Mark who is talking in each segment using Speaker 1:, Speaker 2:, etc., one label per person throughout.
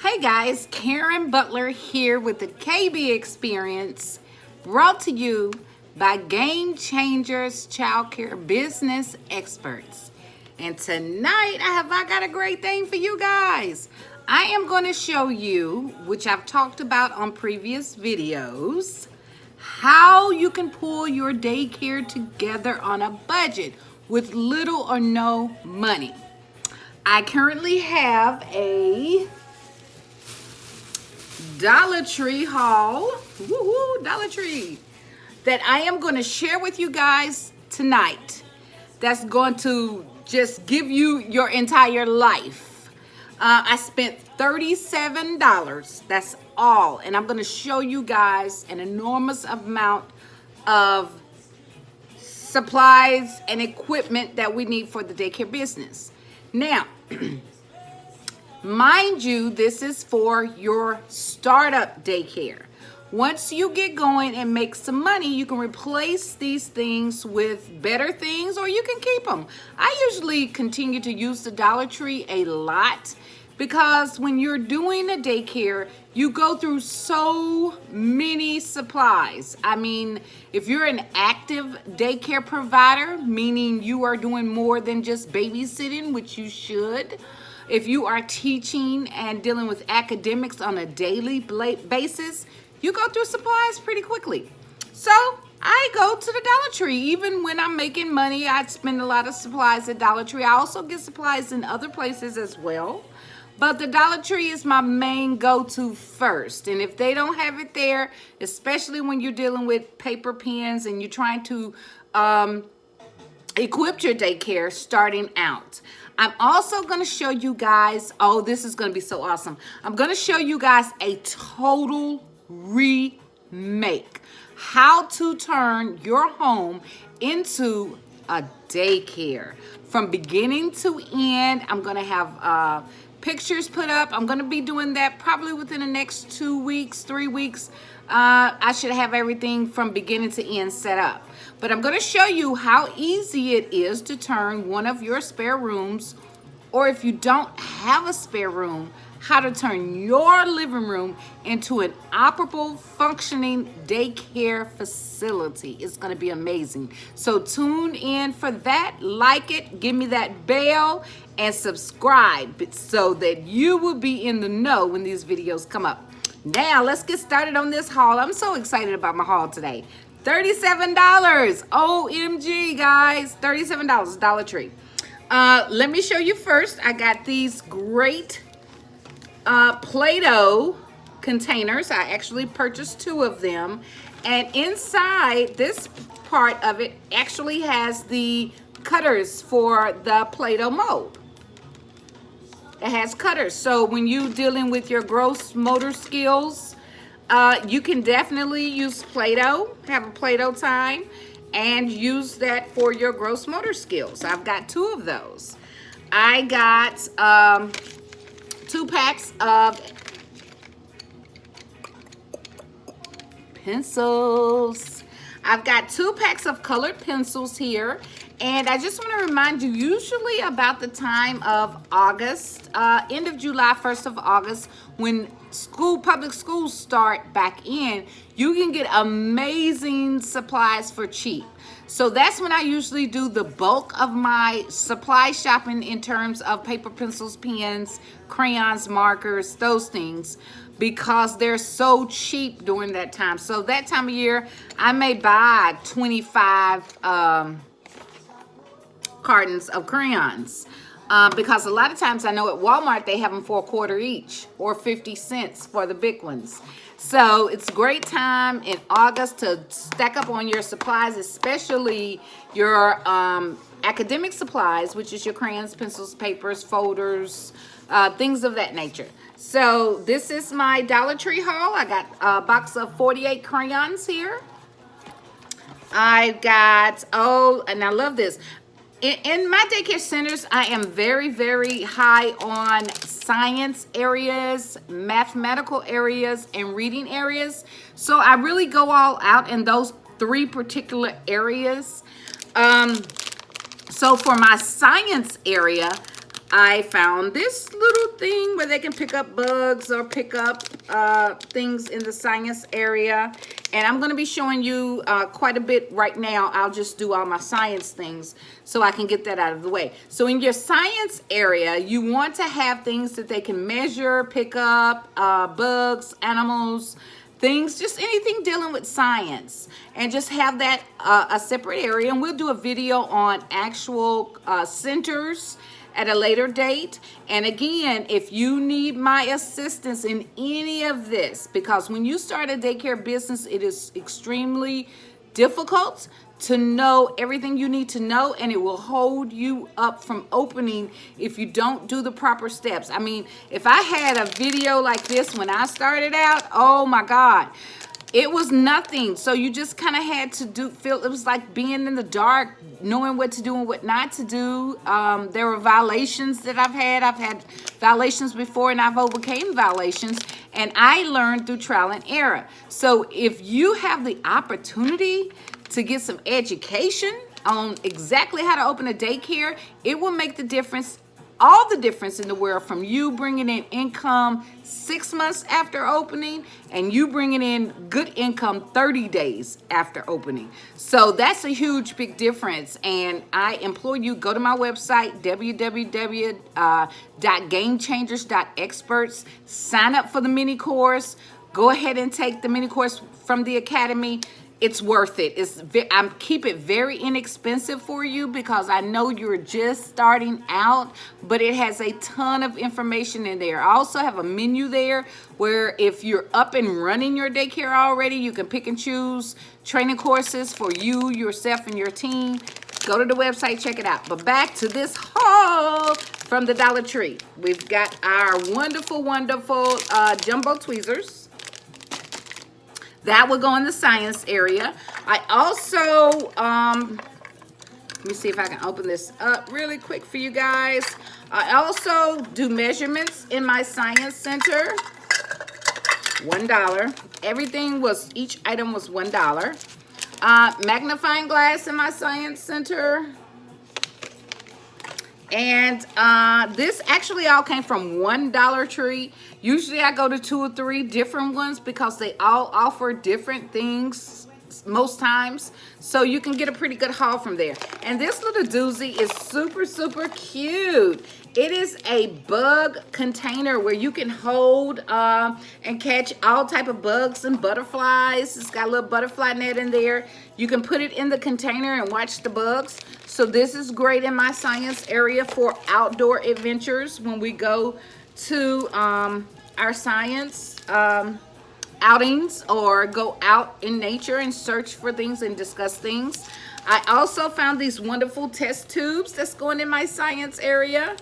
Speaker 1: Hey guys, Karen Butler here with the KB Experience, brought to you by Game Changers Childcare Business Experts. And tonight I got a great thing for you guys. I am going to show you, which I've talked about on previous videos, how you can pull your daycare together on a budget with little or no money. I currently have a Dollar Tree haul, Dollar Tree, that I am going to share with you guys tonight. That's going to just give you your entire life. I spent $37. That's all. And I'm going to show you guys an enormous amount of supplies and equipment that we need for the daycare business. Now, mind you, this is for your startup daycare. Once you get going and make some money, you can replace these things with better things, or you can keep them. I usually continue to use the Dollar Tree a lot because when you're doing a daycare, you go through so many supplies. I mean, if you're an active daycare provider, meaning you are doing more than just babysitting, which you should. If you are teaching and dealing with academics on a daily basis, you go through supplies pretty quickly. So I go to the Dollar Tree. Even when I'm making money, I spend a lot of supplies at Dollar Tree. I also get supplies in other places as well. But the Dollar Tree is my main go-to first. And if they don't have it there, especially when you're dealing with paper pens and you're trying to equip your daycare starting out. I'm also going to show you guys, oh, this is going to be so awesome. I'm going to show you guys a total remake. How to turn your home into a daycare. From beginning to end, I'm going to have pictures put up. I'm going to be doing that probably within the next 2 weeks, 3 weeks. I should have everything from beginning to end set up. But I'm going to show you how easy it is to turn one of your spare rooms, or if you don't have a spare room, how to turn your living room into an operable, functioning daycare facility. It's going to be amazing. So tune in for that. Like it, give me that bell, and subscribe so that you will be in the know when these videos come up. Now, let's get started on this haul. I'm so excited about my haul today. $37. OMG, guys. $37, Dollar Tree. Let me show you first. I got these great Play-Doh containers. I actually purchased 2 of them. And inside, this part of it actually has the cutters for the Play-Doh mold. It has cutters. So when you're dealing with your gross motor skills, you can definitely use Play-Doh, have a Play-Doh time, and use that for your gross motor skills. I've got 2 of those. I got 2 packs of pencils. I've got 2 packs of colored pencils here. And I just want to remind you, usually about the time of August, end of July, 1st of August, when public schools start back in, you can get amazing supplies for cheap. So that's when I usually do the bulk of my supply shopping in terms of paper, pencils, pens, crayons, markers, those things, because they're so cheap during that time. So that time of year, I may buy 25 cartons of crayons, because a lot of times I know at Walmart they have them for $1 each, or 50 cents for the big ones. So it's a great time in August to stack up on your supplies, especially your academic supplies, which is your crayons, pencils, papers, folders, things of that nature. So this is my Dollar Tree haul. I got a box of 48 crayons here. I got, oh, and I love this. In my daycare centers, I am very, very high on science areas, mathematical areas, and reading areas. So I really go all out in those 3 particular areas. So for my science area, I found this little thing where they can pick up bugs or pick up things in the science area. And I'm going to be showing you quite a bit right now. I'll just do all my science things so I can get that out of the way. So in your science area, you want to have things that they can measure, pick up, bugs, animals, things, just anything dealing with science, and just have that a separate area. And we'll do a video on actual centers at a later date. And again, if you need my assistance in any of this, because when you start a daycare business, it is extremely difficult to know everything you need to know, and it will hold you up from opening if you don't do the proper steps. I mean, if I had a video like this when I started out, oh my God, it was nothing. So you just kind of had to feel it was like being in the dark, knowing what to do and what not to do. There were violations that I've had violations before, and I've overcame violations, and I learned through trial and error. So if you have the opportunity to get some education on exactly how to open a daycare, it will make the difference, all the difference in the world, from you bringing in income 6 months after opening and you bringing in good income 30 days after opening. So that's a huge big difference, and I implore you, go to my website, www.gamechangers.experts, sign up for the mini course, go ahead and take the mini course from the Academy. It's worth it. I keep it very inexpensive for you because I know you're just starting out, but it has a ton of information in there. I also have a menu there where if you're up and running your daycare already, you can pick and choose training courses for you, yourself, and your team. Go to the website, check it out. But back to this haul from the Dollar Tree. We've got our wonderful, wonderful jumbo tweezers. That will go in the science area. I also, let me see if I can open this up really quick for you guys. I also do measurements in my science center. $1. Each item was $1. Magnifying glass in my science center. And this actually all came from one Dollar Tree. Usually I go to 2 or 3 different ones because they all offer different things most times. So you can get a pretty good haul from there. And this little doozy is super, super cute. It is a bug container where you can hold and catch all type of bugs and butterflies. It's got a little butterfly net in there. You can put it in the container and watch the bugs. So this is great in my science area for outdoor adventures when we go to our science outings or go out in nature and search for things and discuss things. I also found these wonderful test tubes that's going in my science area.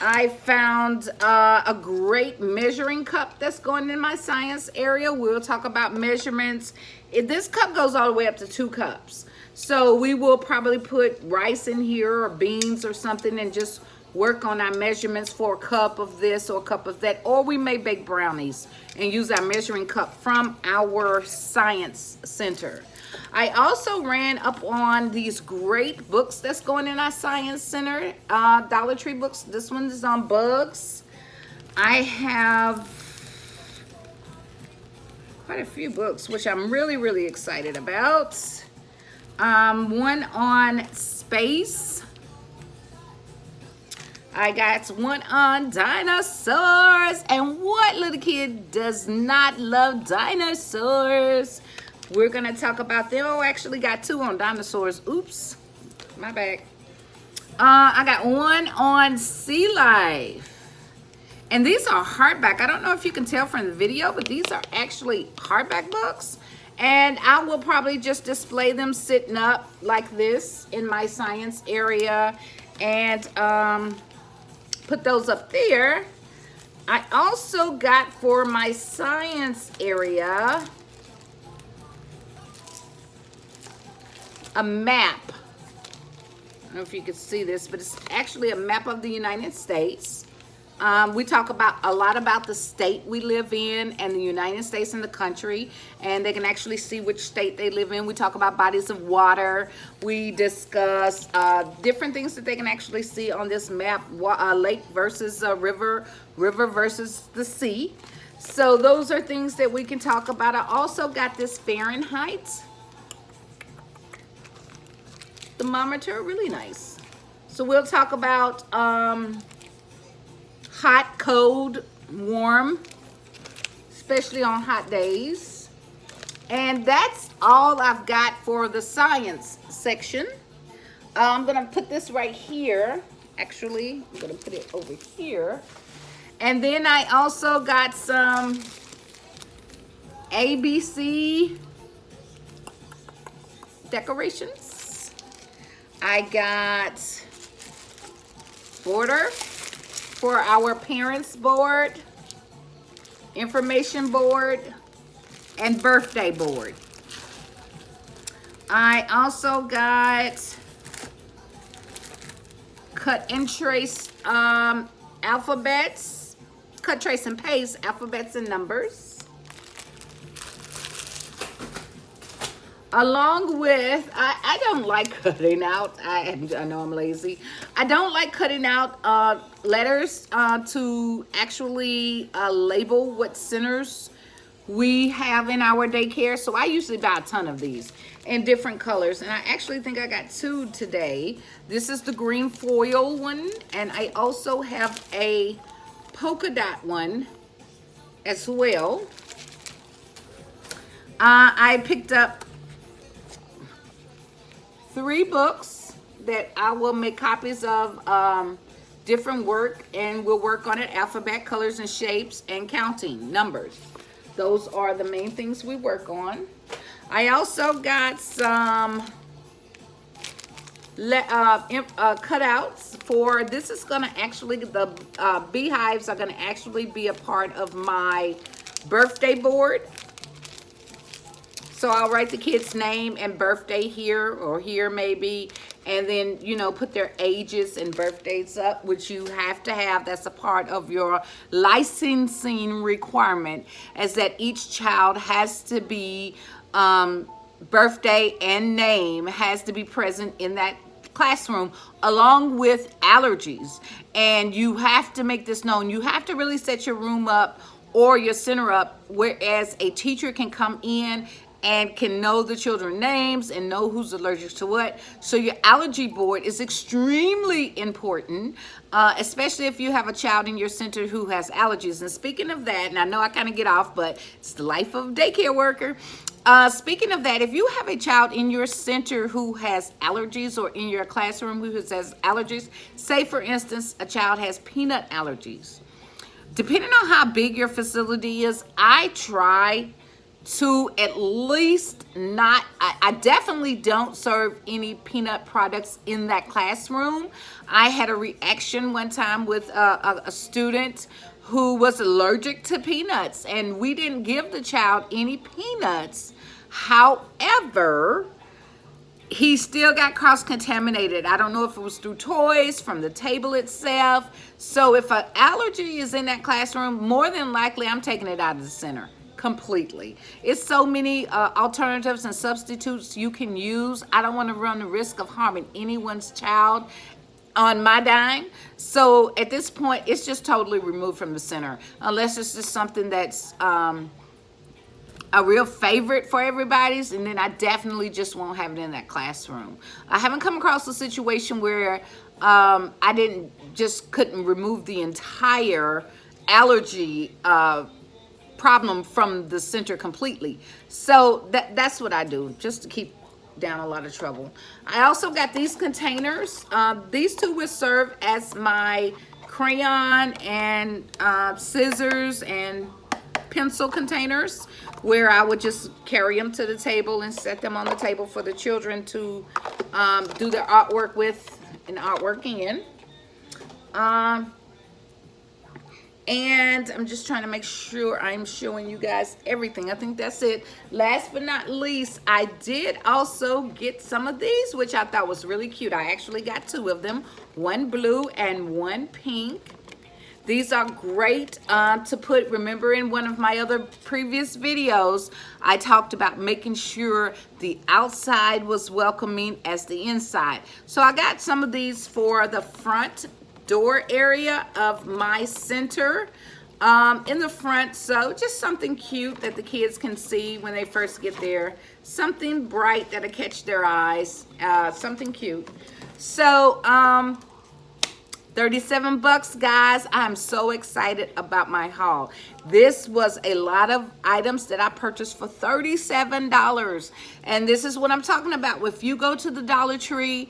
Speaker 1: I found a great measuring cup that's going in my science area. We'll talk about measurements. This cup goes all the way up to 2 cups. So we will probably put rice in here or beans or something and just work on our measurements for a cup of this or a cup of that. Or we may bake brownies and use our measuring cup from our science center. I also ran up on these great books that's going in our science center, Dollar Tree books. This one is on bugs. I have quite a few books, which I'm really, really excited about. One on space. I got one on dinosaurs. And what little kid does not love dinosaurs? We're going to talk about them. Oh, I actually got 2 on dinosaurs. Oops, my bad. I got one on sea life. And these are hardback. I don't know if you can tell from the video, but these are actually hardback books. And I will probably just display them sitting up like this in my science area and put those up there. I also got for my science area a map. I don't know if you can see this, but it's actually a map of the United States. We talk about a lot about the state we live in and the United States and the country, and they can actually see which state they live in. We talk about bodies of water. We discuss different things that they can actually see on this map, lake versus river, river versus the sea. So those are things that we can talk about. I also got this Fahrenheit thermometer, really nice. So we'll talk about hot, cold, warm, especially on hot days. And that's all I've got for the science section. I'm gonna put this right here. Actually, I'm gonna put it over here. And then I also got some ABC decorations. I got border for our parents board, information board, and birthday board. I also got cut and trace alphabets, cut, trace, and paste alphabets and numbers. Along with, I don't like cutting out, I know I'm lazy. I don't like cutting out letters to actually label what centers we have in our daycare. So I usually buy a ton of these in different colors. And I actually think I got 2 today. This is the green foil one. And I also have a polka dot one as well. I picked up 3 books that I will make copies of, different work, and we'll work on it: alphabet, colors and shapes, and counting numbers. Those are the main things we work on. I also got some cutouts for, this is gonna actually, the beehives are gonna actually be a part of my birthday board. So I'll write the kid's name and birthday here or here maybe, and then, you know, put their ages and birthdays up, which you have to have. That's a part of your licensing requirement, as that each child has to be, birthday and name has to be present in that classroom, along with allergies. And you have to make this known. You have to really set your room up or your center up, whereas a teacher can come in and can know the children's names and know who's allergic to what. So your allergy board is extremely important, especially if you have a child in your center who has allergies. And speaking of that, and I know I kind of get off, but it's the life of a daycare worker. Speaking of that, if you have a child in your center who has allergies, or in your classroom who has allergies, say for instance, a child has peanut allergies. Depending on how big your facility is, I try to at least not, I definitely don't serve any peanut products in that classroom. I had a reaction one time with a student who was allergic to peanuts, and we didn't give the child any peanuts. However, he still got cross-contaminated. I don't know if it was through toys, from the table itself. So if an allergy is in that classroom, more than likely I'm taking it out of the center completely. It's so many alternatives and substitutes you can use. I don't want to run the risk of harming anyone's child on my dime. So at this point, it's just totally removed from the center, unless it's just something that's a real favorite for everybody's, and then I definitely just won't have it in that classroom. I haven't come across a situation where I couldn't remove the entire allergy problem from the center completely. So that's what I do, just to keep down a lot of trouble. I also got these containers. These 2 will serve as my crayon and scissors and pencil containers, where I would just carry them to the table and set them on the table for the children to do their artwork with and artwork in. And I'm just trying to make sure I'm showing you guys everything. I think that's it. Last but not least, I did also get some of these, which I thought was really cute. I actually got 2 of them, one blue and one pink. These are great to put. Remember, in one of my other previous videos, I talked about making sure the outside was welcoming as the inside. So I got some of these for the front door area of my center in the front. So just something cute that the kids can see when they first get there. Something bright that'll catch their eyes. Something cute. So 37 bucks, guys. I'm so excited about my haul. This was a lot of items that I purchased for $37. And this is what I'm talking about. If you go to the Dollar Tree,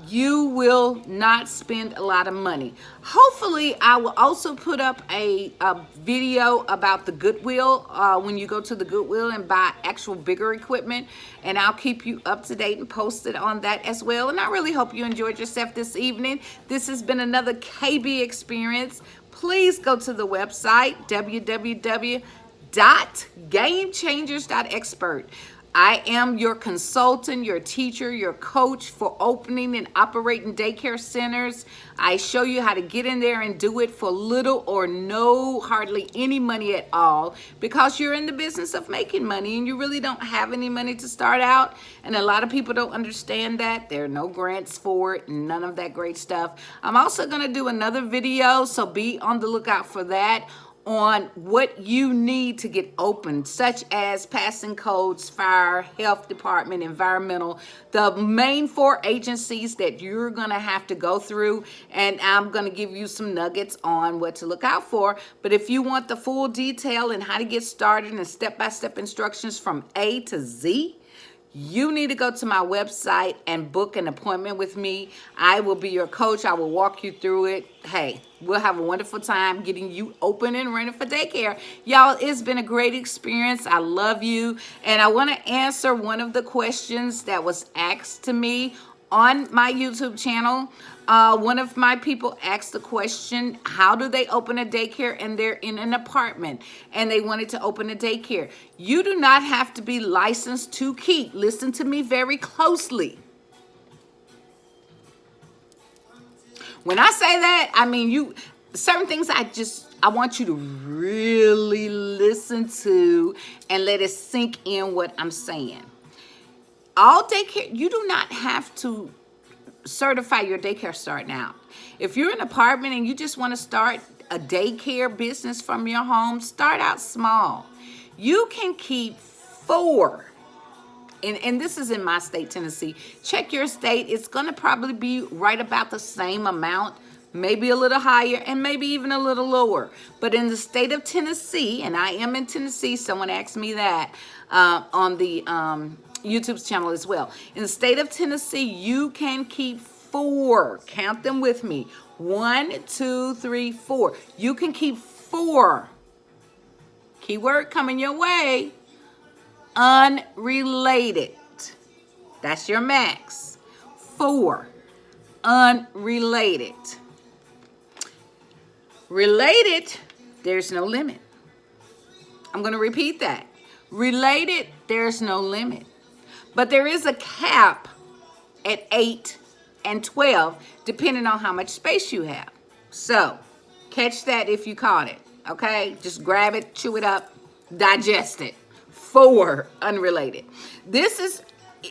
Speaker 1: you will not spend a lot of money. Hopefully, I will also put up a video about the Goodwill when you go to the Goodwill and buy actual bigger equipment. And I'll keep you up to date and posted on that as well. And I really hope you enjoyed yourself this evening. This has been another KB experience. Please go to the website, www.gamechangers.expert. I am your consultant, your teacher, your coach for opening and operating daycare centers. I show you how to get in there and do it for little or no, hardly any money at all, because you're in the business of making money and you really don't have any money to start out. And a lot of people don't understand that. There are no grants for it, none of that great stuff. I'm also going to do another video, so be on the lookout for that, on what you need to get open, such as passing codes, fire, health department, environmental, the main 4 agencies that you're gonna have to go through. And I'm gonna give you some nuggets on what to look out for. But if you want the full detail and how to get started and step-by-step instructions from A to Z, you need to go to my website and book an appointment with me. I will be your coach. I will walk you through it. Hey, we'll have a wonderful time getting you open and ready for daycare. Y'all, it's been a great experience. I love you. And I want to answer one of the questions that was asked to me on my YouTube channel. One of my people asked the question, how do they open a daycare and they're in an apartment and they wanted to open a daycare? You do not have to be licensed to keep. Listen to me very closely. When I say that, I mean certain things I want you to really listen to and let it sink in what I'm saying. All daycare, you do not have to certify your daycare starting out. If you're in an apartment and you just want to start a daycare business from your home, start out small. You can keep 4. And this is in my state, Tennessee. Check your state. It's going to probably be right about the same amount, maybe a little higher and maybe even a little lower. But in the state of Tennessee, and I am in Tennessee, someone asked me that on the YouTube's channel as well. In the state of Tennessee, you can keep 4. Count them with me. 1, 2, 3, 4. You can keep 4. Keyword coming your way. Unrelated. That's your max. 4. Unrelated. Related, there's no limit. I'm going to repeat that. Related, there's no limit. But there is a cap at 8 and 12, depending on how much space you have. So, catch that if you caught it, okay? Just grab it, chew it up, digest it. 4, unrelated. This is,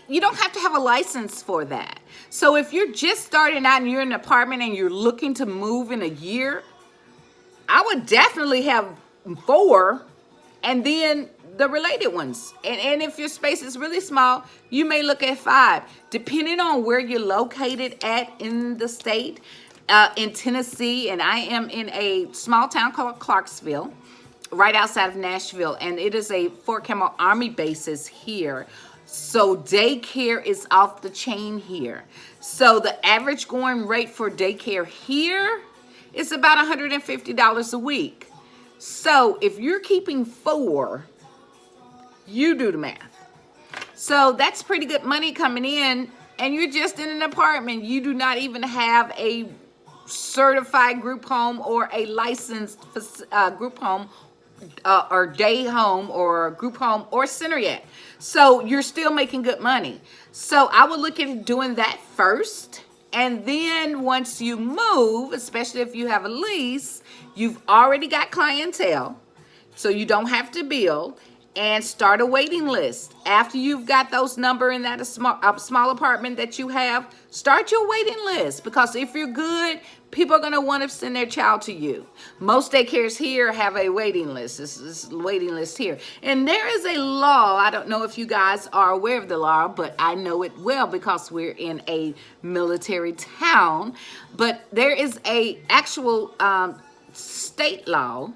Speaker 1: you don't have to have a license for that. So if you're just starting out and you're in an apartment and you're looking to move in a year, I would definitely have 4 and then the related ones. And if your space is really small, you may look at 5, depending on where you're located at in the state. In Tennessee, and I am in a small town called Clarksville, right outside of Nashville, and it is a Fort Campbell Army bases here. So daycare is off the chain here. So the average going rate for daycare here is about $150 a week. So if you're keeping 4, you do the math. So that's pretty good money coming in, and you're just in an apartment. You do not even have a certified group home or a licensed group home or day home or group home or center yet. So you're still making good money. So I would look at doing that first And then once you move, especially if you have a lease, you've already got clientele, so you don't have to build, and start a waiting list. After you've got those number in that small apartment that you have, start your waiting list, because if you're good, people are going to want to send their child to you. Most daycares here have a waiting list. This is a waiting list here. And there is a law. I don't know if you guys are aware of the law, but I know it well because we're in a military town. But there is a actual state law.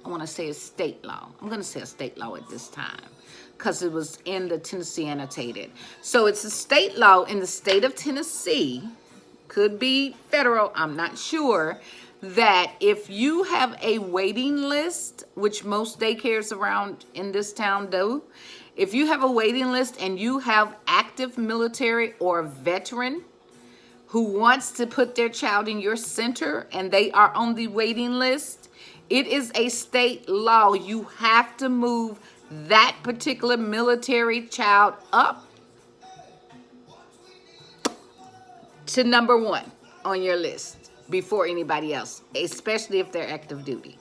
Speaker 1: I want to say a state law. I'm going to say a state law at this time because it was in the Tennessee annotated. So it's a state law in the state of Tennessee, could be federal, I'm not sure, that if you have a waiting list, which most daycares around in this town do, if you have a waiting list and you have active military or veteran who wants to put their child in your center and they are on the waiting list, it is a state law. You have to move that particular military child up to number 1 on your list before anybody else, especially if they're active duty.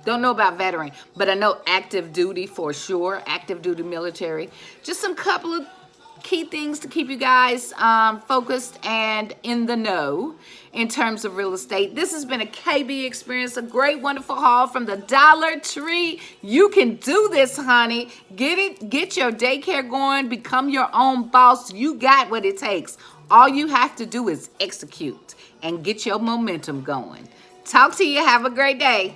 Speaker 1: Don't know about veteran, but I know active duty for sure, active duty military. Just some couple of key things to keep you guys focused and in the know in terms of real estate. This has been a KB experience, a great, wonderful haul from the Dollar Tree. You can do this, honey. Get your daycare going, become your own boss. You got what it takes. All you have to do is execute and get your momentum going. Talk to you. Have a great day.